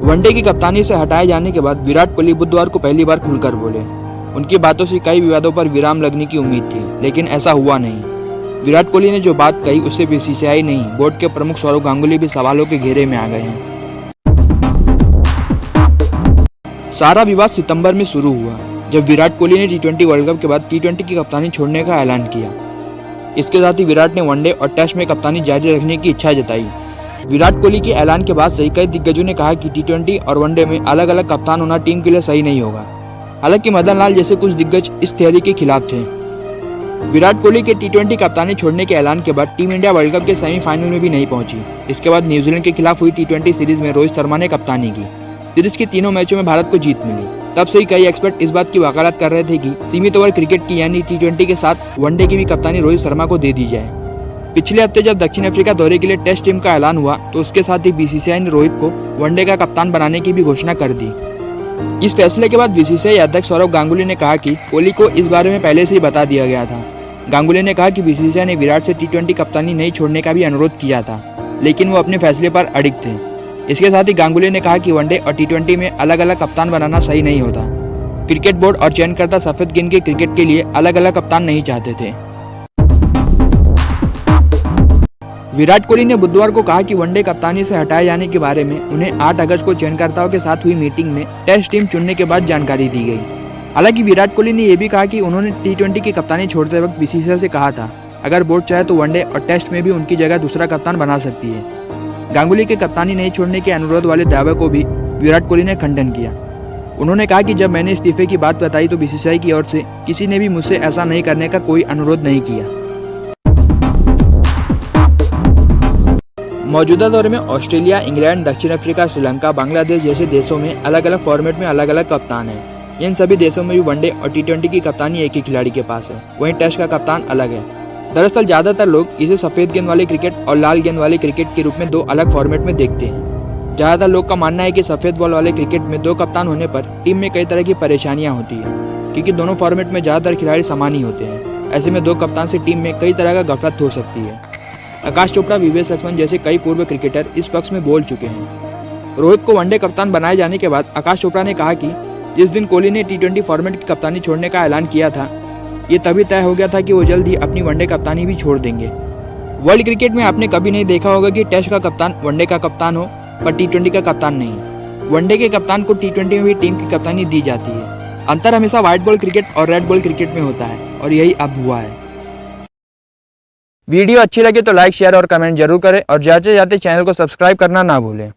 One day की कप्तानी से हटाए जाने के बाद विराट कोहली बुधवार को पहली बार खुलकर बोले। उनकी बातों से कई विवादों पर विराम लगने की उम्मीद थी, लेकिन ऐसा हुआ नहीं। विराट कोहली ने जो बात कही उससे बीसीसीआई नहीं, बोर्ड के प्रमुख सौरव गांगुली भी सवालों के घेरे में आ गए हैं। सारा विवाद सितंबर में शुरू हुआ, जब विराट कोहली ने टी20 वर्ल्ड कप के बाद टी20 की कप्तानी छोड़ने का ऐलान किया। इसके साथ ही विराट ने वनडे और टेस्ट में कप्तानी जारी रखने की इच्छा जताई। विराट कोहली के ऐलान के बाद से कई दिग्गजों ने कहा कि टी20 और वनडे में अलग अलग कप्तान होना टीम के लिए सही नहीं होगा। हालांकि मदन लाल जैसे कुछ दिग्गज इस थियरी के खिलाफ थे। विराट कोहली के टी20 कप्तानी छोड़ने के ऐलान के बाद टीम इंडिया वर्ल्ड कप के सेमीफाइनल में भी नहीं पहुंची। इसके बाद न्यूजीलैंड के खिलाफ हुई टी20 सीरीज में रोहित शर्मा ने कप्तानी की। सीरीज के तीनों मैचों में भारत को जीत मिली। तब से ही कई एक्सपर्ट इस बात की वकालत कर रहे थे कि सीमित ओवर क्रिकेट की यानी टी20 के साथ वनडे की भी कप्तानी रोहित शर्मा को दे दी जाए। पिछले हफ्ते जब दक्षिण अफ्रीका दौरे के लिए टेस्ट टीम का ऐलान हुआ तो उसके साथ ही बीसीसीआई ने रोहित को वनडे का कप्तान बनाने की भी घोषणा कर दी। इस फैसले के बाद बीसीसीआई अध्यक्ष सौरव गांगुली ने कहा कि कोहली को इस बारे में पहले से ही बता दिया गया था। गांगुली ने कहा कि बीसीसीआई ने विराट से टी20 कप्तानी नहीं छोड़ने का भी अनुरोध किया था, लेकिन वो अपने फैसले पर अडिग थे। इसके साथ ही गांगुली ने कहा कि वनडे और टी20 में अलग अलग कप्तान बनाना सही नहीं होता। क्रिकेट बोर्ड और चयनकर्ता सफेद गेंद के क्रिकेट के लिए अलग अलग कप्तान नहीं चाहते थे। विराट कोहली ने बुधवार को कहा कि वनडे कप्तानी से हटाए जाने के बारे में उन्हें 8 अगस्त को चयनकर्ताओं के साथ हुई मीटिंग में टेस्ट टीम चुनने के बाद जानकारी दी गई। हालांकि विराट कोहली ने यह भी कहा कि उन्होंने टी20 की कप्तानी छोड़ते वक्त बीसीसीआई से कहा था, अगर बोर्ड चाहे तो वनडे और टेस्ट में भी उनकी जगह दूसरा कप्तान बना सकती है। गांगुली के कप्तानी नहीं छोड़ने के अनुरोध वाले दावे को भी विराट कोहली ने खंडन किया। उन्होंने कहा कि जब मैंने इस्तीफे की बात बताई तो बीसीसीआई की ओर से किसी ने भी मुझसे ऐसा नहीं करने का कोई अनुरोध नहीं किया। मौजूदा दौर में ऑस्ट्रेलिया, इंग्लैंड, दक्षिण अफ्रीका, श्रीलंका, बांग्लादेश जैसे देशों में अलग अलग फॉर्मेट में अलग अलग कप्तान हैं। इन सभी देशों में भी वनडे और टी20 की कप्तानी एक ही खिलाड़ी के पास है, वहीं टेस्ट का कप्तान अलग है। दरअसल ज्यादातर लोग इसे सफेद गेंद वाले क्रिकेट और लाल गेंद वाले क्रिकेट के रूप में दो अलग फॉर्मेट में देखते हैं। ज्यादातर लोग का मानना है कि सफेद बॉल वाले क्रिकेट में 2 कप्तान होने पर टीम में कई तरह की परेशानियां होती है, क्योंकि दोनों फॉर्मेट में ज्यादातर खिलाड़ी समान ही होते हैं। ऐसे में 2 कप्तान से टीम में कई तरह का गफलत हो सकती है। आकाश चोपड़ा, विवेक लक्ष्मण जैसे कई पूर्व क्रिकेटर इस पक्ष में बोल चुके हैं। रोहित को वनडे कप्तान बनाए जाने के बाद आकाश चोपड़ा ने कहा कि जिस दिन कोहली ने टी20 फॉर्मेट की कप्तानी छोड़ने का ऐलान किया था, ये तभी तय हो गया था कि वो जल्द ही अपनी वनडे कप्तानी भी छोड़ देंगे। वर्ल्ड क्रिकेट में आपने कभी नहीं देखा होगा कि टेस्ट का कप्तान वनडे का कप्तान हो पर टी20 का कप्तान नहीं। वनडे के कप्तान को टी20 में भी टीम की कप्तानी दी जाती है। अंतर हमेशा व्हाइट बॉल क्रिकेट और रेड बॉल क्रिकेट में होता है, और यही अब हुआ है। वीडियो अच्छी लगे तो लाइक, शेयर और कमेंट जरूर करें और जाते जाते चैनल को सब्सक्राइब करना ना भूलें।